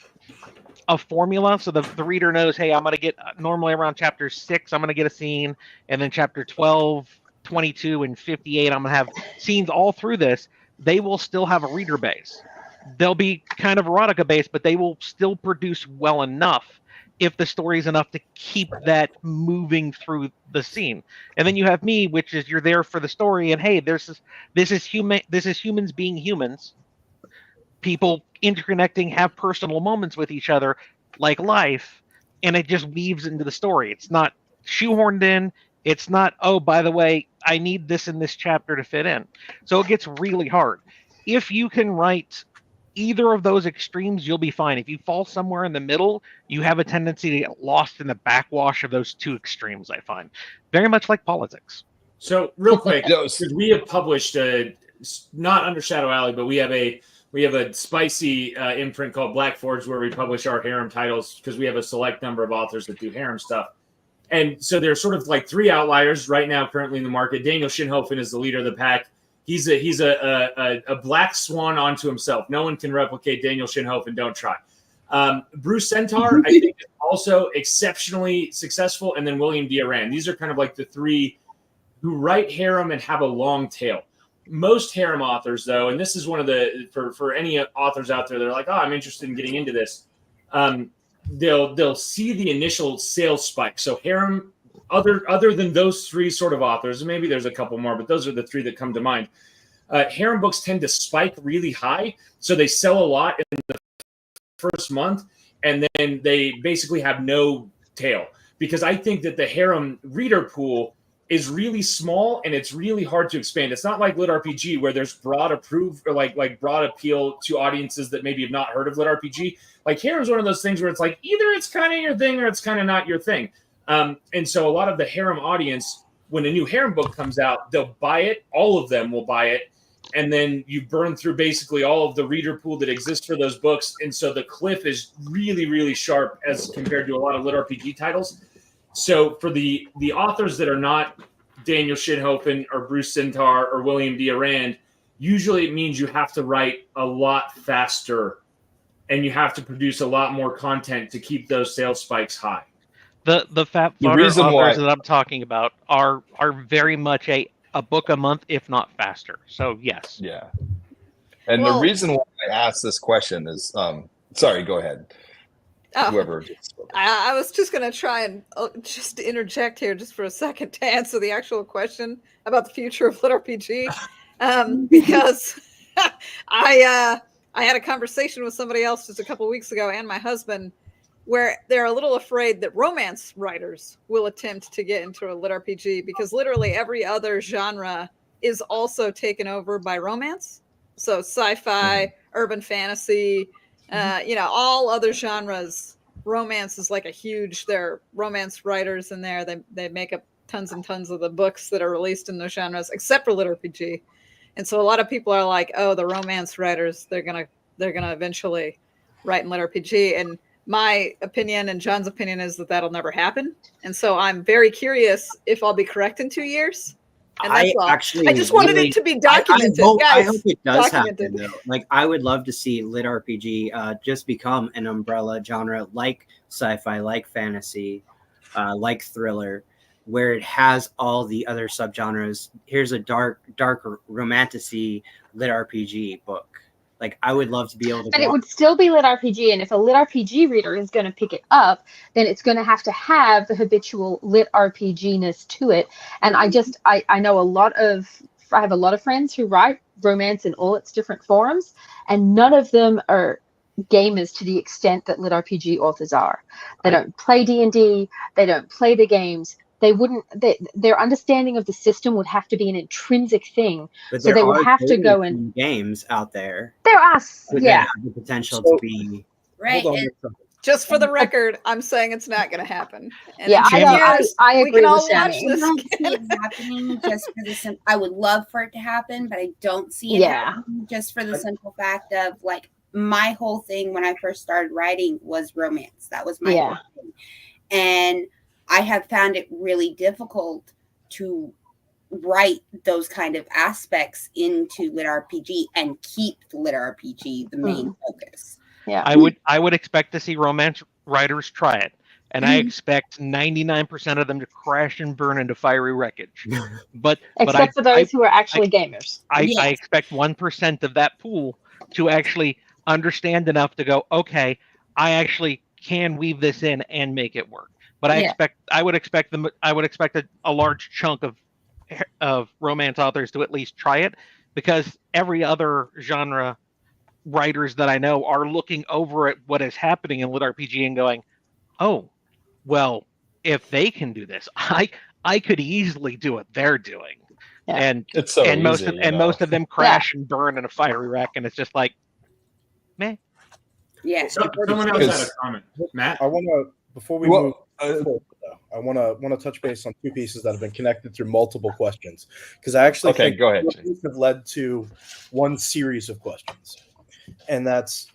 a formula, so the reader knows, hey, I'm going to get normally around chapter 6, I'm going to get a scene, and then chapter 12, 22, and 58, I'm going to have scenes all through this, they will still have a reader base. They'll be kind of erotica based, but they will still produce well enough if the story is enough to keep that moving through the scene. And then you have me, which is you're there for the story, and hey, this is humans being humans, people interconnecting, have personal moments with each other like life, and it just weaves into the story. It's not shoehorned in. It's not, oh, by the way, I need this in this chapter to fit in. So it gets really hard. If you can write either of those extremes, you'll be fine. If you fall somewhere in the middle, you have a tendency to get lost in the backwash of those two extremes, I find. Very much like politics. So real quick, because we have published, not under Shadow Alley, but we have a spicy imprint called Black Forge where we publish our harem titles because we have a select number of authors that do harem stuff. And so there's sort of like 3 outliers right now currently in the market. Daniel Shinhofen is the leader of the pack. He's a black swan onto himself. No one can replicate Daniel Shinhofen. Don't try. Bruce Centaur, I think, is also exceptionally successful. And then William D. Aran. These are kind of like the 3 who write harem and have a long tail. Most harem authors, though, and this is one of the for any authors out there that are like, oh, I'm interested in getting into this. They'll see the initial sales spike. So harem, other than those 3 sort of authors, and maybe there's a couple more, but those are the 3 that come to mind. Harem books tend to spike really high, so they sell a lot in the first month, and then they basically have no tail. Because I think that the harem reader pool is really small and it's really hard to expand. It's not like LitRPG where there's broad broad appeal to audiences that maybe have not heard of LitRPG. Like harem is one of those things where it's like either it's kind of your thing or it's kind of not your thing. And so a lot of the harem audience, when a new harem book comes out, they'll buy it. All of them will buy it. And then you burn through basically all of the reader pool that exists for those books. And so the cliff is really, really sharp as compared to a lot of LitRPG titles. So for the authors that are not Daniel Shinhofen or Bruce Centaur or William D. Arand, usually it means you have to write a lot faster and you have to produce a lot more content to keep those sales spikes high. The fat fodder authors that I'm talking about are very much a book a month, if not faster. So yes. Yeah. And the reason why I asked this question is, sorry, go ahead. Whoever. I was just going to try and just interject here just for a second to answer the actual question about the future of LitRPG, because I had a conversation with somebody else just a couple of weeks ago and my husband where they're a little afraid that romance writers will attempt to get into a LitRPG because literally every other genre is also taken over by romance. So sci-fi, urban fantasy, all other genres, romance is like a huge, there are romance writers in there. They make up tons and tons of the books that are released in those genres, except for LitRPG. And so a lot of people are like, oh, the romance writers, they're gonna eventually write in LitRPG. And my opinion and John's opinion is that that'll never happen. And so I'm very curious if I'll be correct in 2 years. And that's all. I just wanted it to be documented. I hope it does happen, though. Like, I would love to see LitRPG just become an umbrella genre like sci-fi, like fantasy, like thriller, where it has all the other subgenres. Here's a dark romantasy LitRPG book. Like, I would love to be able to. And it would still be LitRPG. And if a LitRPG reader is going to pick it up, then it's going to have the habitual LitRPG-ness to it. And I know I have a lot of friends who write romance in all its different forms, and none of them are gamers to the extent that LitRPG authors are. They don't play D&D. They don't play the games. Their understanding of the system would have to be an intrinsic thing. So they would have to go and games out there. There are, have the potential to be right. Just for the record, I'm saying it's not going to happen. And Yeah, in 10 years, I we agree can with all watch Shani. I this don't see again. it happening just for the I would love for it to happen, but I don't see it Yeah. happening just for the simple fact of like my whole thing when I first started writing was romance. That was my whole thing. And I have found it really difficult to write those kind of aspects into LitRPG and keep LitRPG the main focus. Yeah, I would expect to see romance writers try it, and I expect 99% of them to crash and burn into fiery wreckage. But except for those who are actually gamers. I expect 1% of that pool to actually understand enough to go, okay, I actually can weave this in and make it work. But I would expect a large chunk of romance authors to at least try it, because every other genre writers that I know are looking over at what is happening in LitRPG and going, oh, well, if they can do this, I could easily do what they're doing. Yeah. And It's so most easy, of them crash and burn in a fiery wreck, and it's just like, meh. Yeah. Someone else had a comment. Matt? I want to, before we move forward, though, I want to touch base on two pieces that have been connected through multiple questions, because I actually think go ahead. these have led to one series of questions, and that's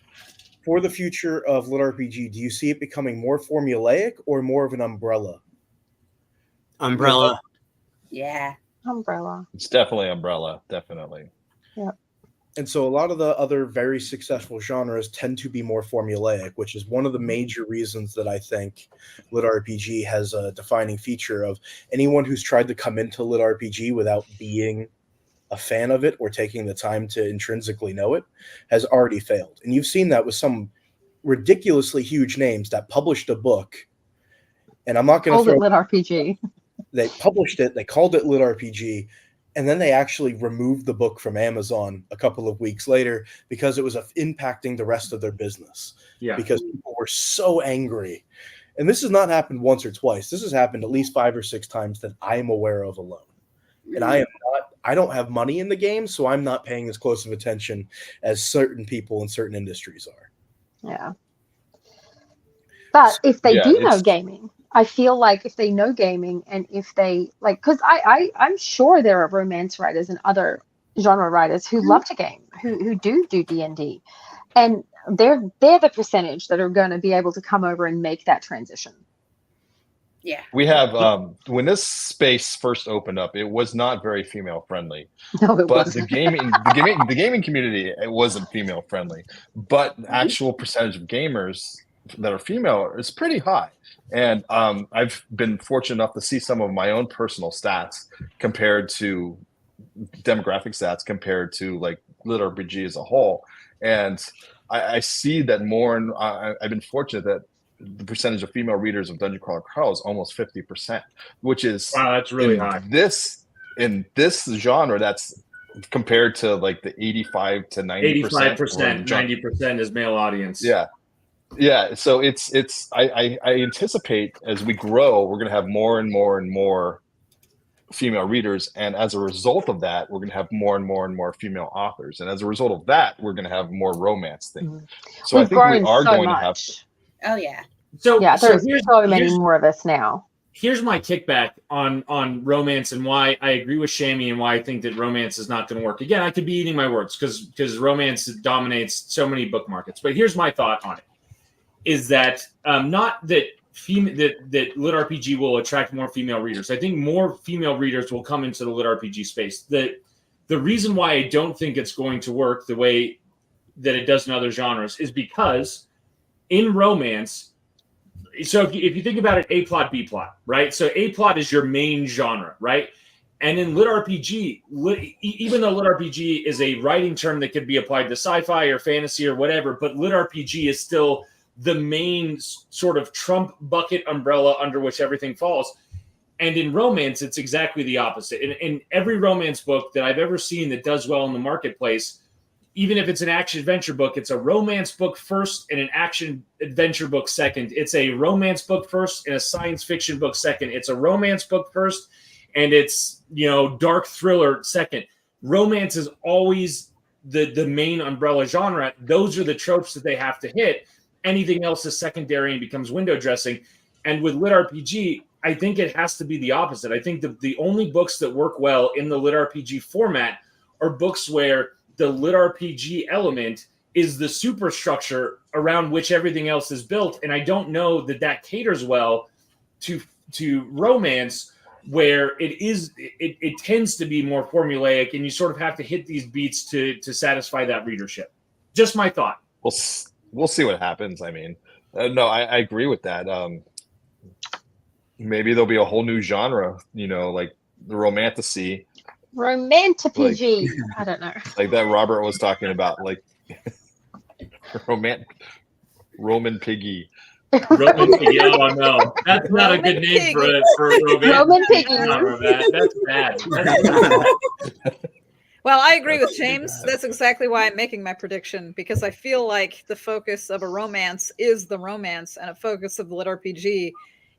for the future of LitRPG. Do you see it becoming more formulaic or more of an umbrella? Umbrella. Yeah. Umbrella. It's definitely umbrella, definitely. Yeah. And so a lot of the other very successful genres tend to be more formulaic, which is one of the major reasons that I think LitRPG has a defining feature of anyone who's tried to come into LitRPG without being a fan of it or taking the time to intrinsically know it has already failed. And you've seen that with some ridiculously huge names that published a book. And I'm not going to throw it LitRPG. They published it, they called it LitRPG, and then they actually removed the book from Amazon a couple of weeks later because it was impacting the rest of their business. Yeah. Because people were so angry. And this has not happened once or twice. This has happened at least 5 or 6 times that I am aware of alone. And I don't have money in the game, so I'm not paying as close of attention as certain people in certain industries are. Yeah. But if they do know gaming, I feel like if they know gaming and if they like, because I'm sure there are romance writers and other genre writers who love to game, who do D&D, and they're the percentage that are going to be able to come over and make that transition. Yeah. We have when this space first opened up, it was not very female friendly. No, it but wasn't. the gaming community, it wasn't female friendly. But the actual percentage of gamers that are female is pretty high. And I've been fortunate enough to see some of my own personal stats compared to demographic stats compared to like LitRPG as a whole. And I see that more, and I've been fortunate that the percentage of female readers of Dungeon Crawler Carl is almost 50%, which is that's really high. In this genre, that's compared to like the 85 to 90%. 85%, 90% is male audience. Yeah. So I anticipate as we grow, we're going to have more and more and more female readers, and as a result of that, we're going to have more and more and more female authors, and as a result of that, we're going to have more romance things. So I think we are going to have. Oh yeah. So yeah, there's so many here's more of us now. Here's my kickback on romance and why I agree with Shammy and why I think that romance is not going to work. Again, I could be eating my words because romance dominates so many book markets. But here's my thought on it: is that not that that LitRPG will attract more female readers. I think more female readers will come into the LitRPG space. The reason why I don't think it's going to work the way that it does in other genres is because in romance, so if you think about it, A plot, B plot, right? So A plot is your main genre, right? And in LitRPG, even though LitRPG is a writing term that could be applied to sci-fi or fantasy or whatever, but LitRPG is still the main sort of Trump bucket umbrella under which everything falls. And in romance, it's exactly the opposite. In every romance book that I've ever seen that does well in the marketplace, even if it's an action adventure book, it's a romance book first and an action adventure book second. It's a romance book first and a science fiction book second. It's a romance book first and it's, dark thriller second. Romance is always the main umbrella genre. Those are the tropes that they have to hit. anything else is secondary and becomes window dressing. And with LitRPG, I think it has to be the opposite. I think the only books that work well in the LitRPG format are books where the LitRPG element is the superstructure around which everything else is built. And I don't know that caters well to romance, where it tends to be more formulaic, and you sort of have to hit these beats to satisfy that readership. Just my thought. We'll see what happens. I mean, no, I agree with that. Maybe there'll be a whole new genre, like the romantasy. Romantic-PG. I don't know. Like that Robert was talking about, like Roman Piggy. Roman Piggy. Oh no, that's not a good name for Roman Piggy. That's bad. Well, I agree with James. That's exactly why I'm making my prediction, because I feel like the focus of a romance is the romance, and a focus of the LitRPG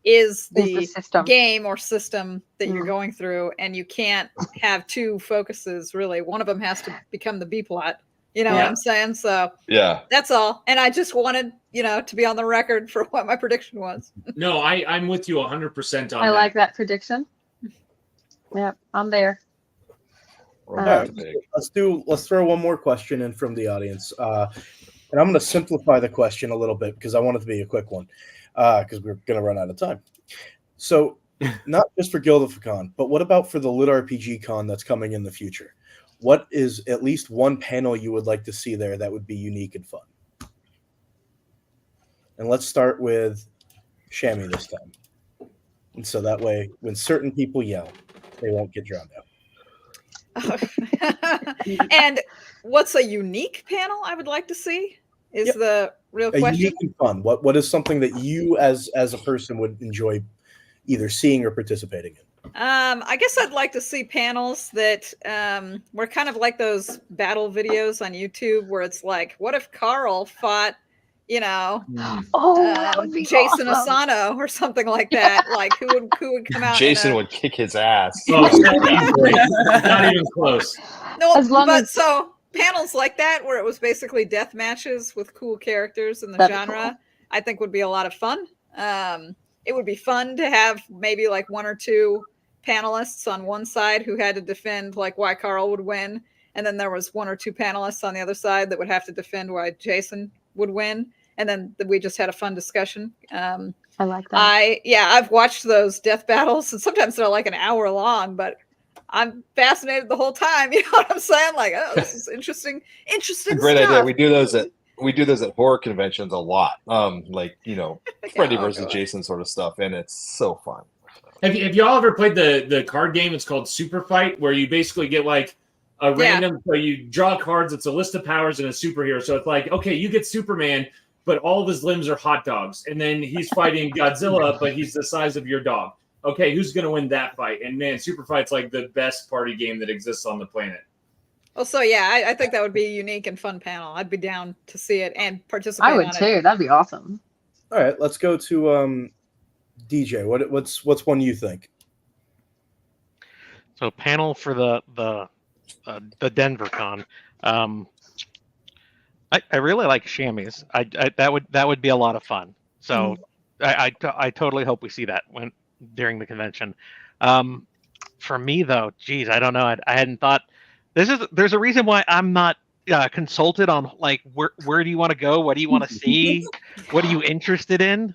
is the system. game or system that you're going through, and you can't have two focuses, really. One of them has to become the B plot. You know what I'm saying? So yeah, that's all. And I just wanted, to be on the record for what my prediction was. No, I'm with you 100% on that. I like that prediction. Yep, I'm there. Let's throw one more question in from the audience, and I'm going to simplify the question a little bit because I want it to be a quick one, because we're going to run out of time. So, not just for Guild of Con, but what about for the LitRPG Con that's coming in the future? What is at least one panel you would like to see there that would be unique and fun? And let's start with Shammy this time, and so that way, when certain people yell, they won't get drowned out. And what's a unique panel I would like to see is the real question. Unique and fun. What is something that you as a person would enjoy either seeing or participating in? I guess I'd like to see panels that were kind of like those battle videos on YouTube where it's like, what if Carl fought, that would be Jason awesome. Asano or something like that. Like who would come out? Jason would kick his ass. Oh, not even close. No, so panels like that where it was basically death matches with cool characters in the genre, I think would be a lot of fun. It would be fun to have maybe like one or two panelists on one side who had to defend like why Carl would win, and then there was one or two panelists on the other side that would have to defend why Jason would win, and then we just had a fun discussion. I like that. I've watched those death battles, and sometimes they're like an hour long, but I'm fascinated the whole time. You know what I'm saying? Like, oh, this is interesting. Great idea. We do those at horror conventions a lot. Freddy versus Jason sort of stuff, and it's so fun. Have y'all ever played the card game? It's called Super Fight, where you basically get like a random, so you draw cards. It's a list of powers and a superhero. So it's like, okay, you get Superman, but all of his limbs are hot dogs, and then he's fighting Godzilla, but he's the size of your dog. Okay, who's going to win that fight? And man, Super Fight's like the best party game that exists on the planet. Well, so yeah, I think that would be a unique and fun panel. I'd be down to see it and participate. I would too. That'd be awesome. All right, let's go to DJ. What's one you think? So panel for the Denver Con. I really like Shammy's. That would be a lot of fun. So I totally hope we see that during the convention. For me though, geez, I don't know. I hadn't thought. There's a reason why I'm not consulted on like where do you want to go? What do you want to see? What are you interested in?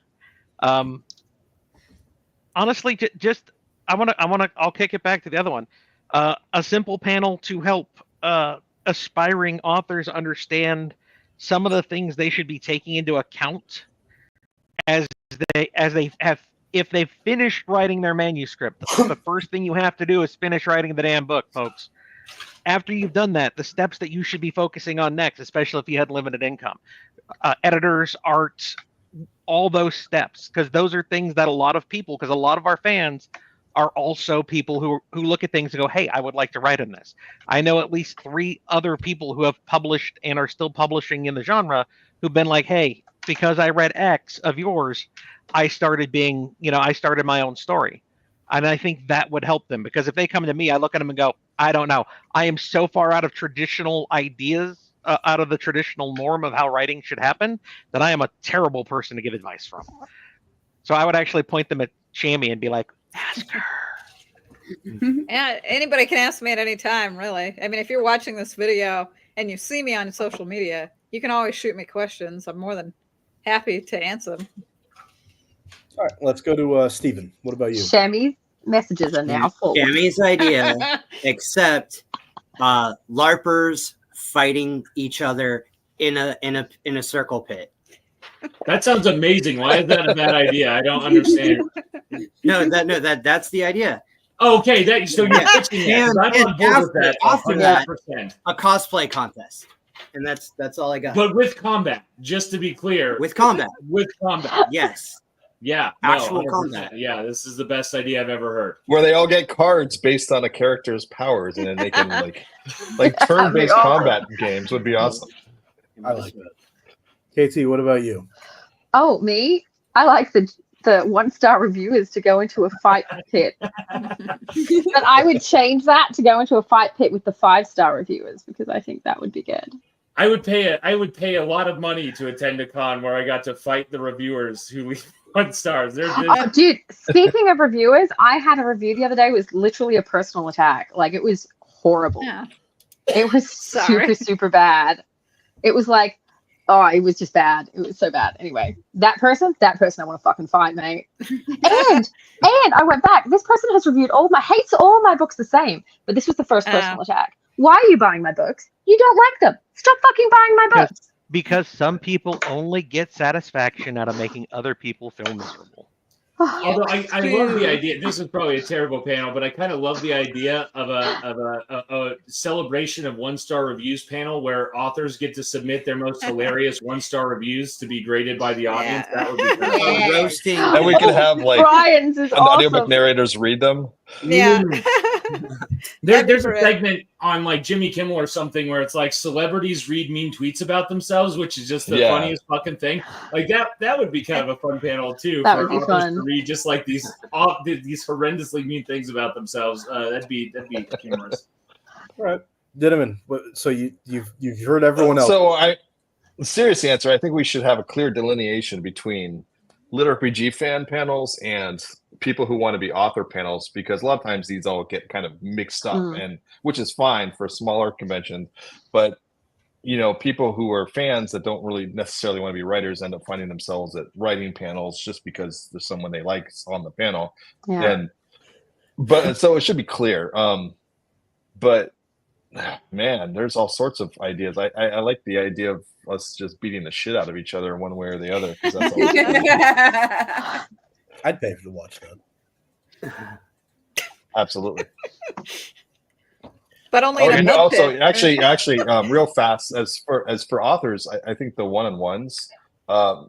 Honestly, just I'll kick it back to the other one. A simple panel to help aspiring authors understand some of the things they should be taking into account as they have, if they've finished writing their manuscript. The first thing you have to do is finish writing the damn book, folks. After you've done that, the steps that you should be focusing on next, especially if you had limited income, editors, art, all those steps, because those are things that a lot of people, because a lot of our fans are also people who look at things and go, hey, I would like to write in this. I know at least 3 other people who have published and are still publishing in the genre who've been like, hey, because I read X of yours, I started my own story. And I think that would help them, because if they come to me, I look at them and go, I don't know. I am so far out of traditional ideas out of the traditional norm of how writing should happen, then I am a terrible person to give advice from. So I would actually point them at Shammy and be like, ask her. Yeah, anybody can ask me at any time, really. I mean, if you're watching this video and you see me on social media, you can always shoot me questions. I'm more than happy to answer them. All right, let's go to Stephen. What about you? Shammy's messages are now full. Shammy's idea, except LARPers fighting each other in a circle pit. That sounds amazing. Why is that a bad idea? I don't understand. That's the idea. Okay, so you're pitching that. 'Cause I'm on board with that. After that, 100%. a cosplay contest, and that's all I got. But with combat, just to be clear. With combat. With combat. Yes. Yeah. Actual 100%. combat. Yeah, this is the best idea I've ever heard. Where they all get cards based on a character's powers, and then they can like turn-based combat games would be awesome. I like that. KT, what about you? Oh, me? I like the 1-star reviewers to go into a fight pit. But I would change that to go into a fight pit with the 5-star reviewers because I think that would be good. I would pay a lot of money to attend a con where I got to fight the reviewers who leave 1 stars. They're just... Oh, dude, speaking of reviewers, I had a review the other day. It was literally a personal attack. Like, it was horrible. Yeah. It was Sorry. super bad. It was like, oh, it was just bad. It was so bad. Anyway, that person I want to fucking fight, mate. And I went back. This person has reviewed hates all my books the same, but this was the first personal attack. Why are you buying my books? You don't like them. Stop fucking buying my books. Because some people only get satisfaction out of making other people feel miserable. Although I love the idea. This is probably a terrible panel, but I kind of love the idea of a celebration of 1-star reviews panel where authors get to submit their most hilarious 1-star reviews to be graded by the audience. Yeah. That would be great. Roasting. And we can have Brian's is an awesome. audiobook narrators read them. Yeah. There's a segment on like Jimmy Kimmel or something where it's like celebrities read mean tweets about themselves, which is just the funniest fucking thing. Like that would be kind of a fun panel too. That for would be authors fun. to read just like these horrendously mean things about themselves. That'd be humorous. All right, Dinneman. So you've heard everyone else. So the serious answer, I think we should have a clear delineation between LitRPG fan panels and people who want to be author panels, because a lot of times these all get kind of mixed up, and which is fine for a smaller convention. But people who are fans that don't really necessarily want to be writers end up finding themselves at writing panels just because there's someone they like on the panel. Yeah. But so it should be clear. But man, there's all sorts of ideas. I like the idea of us just beating the shit out of each other one way or the other, because that's always fun. I'd pay to watch that. Absolutely. But only in a And book also, pit. actually, real fast, as for authors, I think the one-on-ones,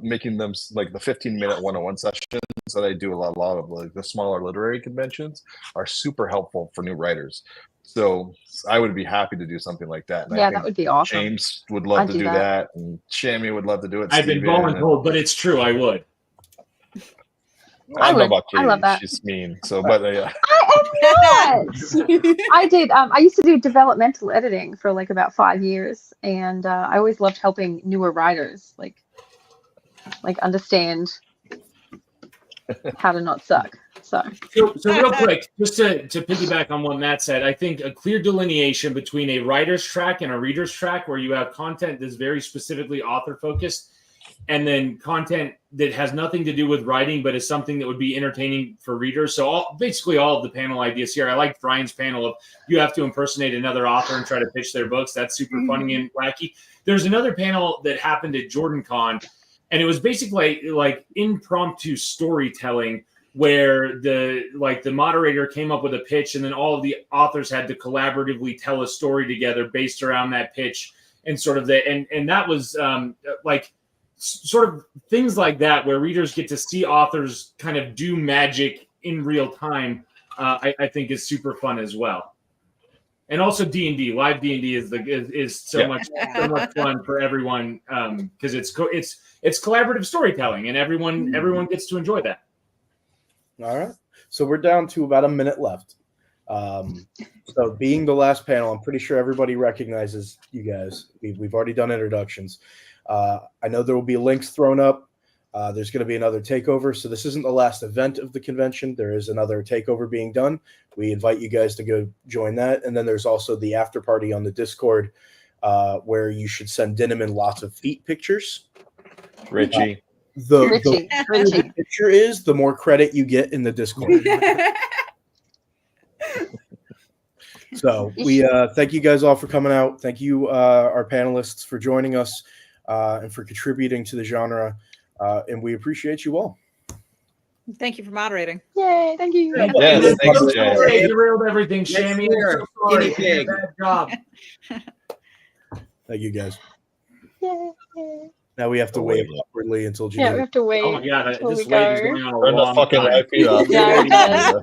making them like the 15-minute one-on-one sessions that I do a lot of, like the smaller literary conventions, are super helpful for new writers. So I would be happy to do something like that. And I Yeah, think that would be awesome. James would love I'd to do do that. that, and Shammy would love to do it. I've been Steven, voluntold, but it's true. I would. I don't know would. about I Katie. love that. She's mean. So, but yeah. I am not. I did. I used to do developmental editing for like about 5 years, and I always loved helping newer writers like understand how to not suck. So real quick, just to piggyback on what Matt said, I think a clear delineation between a writer's track and a reader's track, where you have content that's very specifically author focused, and then content that has nothing to do with writing, but is something that would be entertaining for readers. So basically all of the panel ideas here. I like Brian's panel of you have to impersonate another author and try to pitch their books. That's super funny and wacky. There's another panel that happened at JordanCon, and it was basically like impromptu storytelling, where the moderator came up with a pitch, and then all of the authors had to collaboratively tell a story together based around that pitch, and sort of and that was like sort of things like that, where readers get to see authors kind of do magic in real time. I think is super fun as well. And also D&D, live D&D is so much fun for everyone, because it's collaborative storytelling, and everyone gets to enjoy that. All right. So we're down to about a minute left. So being the last panel, I'm pretty sure everybody recognizes you guys. We've already done introductions. I know there will be links thrown up. There's going to be another takeover. So this isn't the last event of the convention. There is another takeover being done. We invite you guys to go join that. And then there's also the after party on the Discord where you should send Dinnaman lots of feet pictures. Richie. The better the picture is, the more credit you get in the Discord. So we thank you guys all for coming out. Thank you, our panelists, for joining us and for contributing to the genre. And we appreciate you all. Thank you for moderating. Yay, thank you. Yes, thanks, So Jay. sorry I derailed everything, Shammy. year, I'm so sorry. guinea pig. Bad job. Thank you guys. Yay. Now we have to wait awkwardly until June. Yeah, we have to wait Oh my god, until this we wave is go. going on a Turn the long fucking time. IP off. Yeah, we can.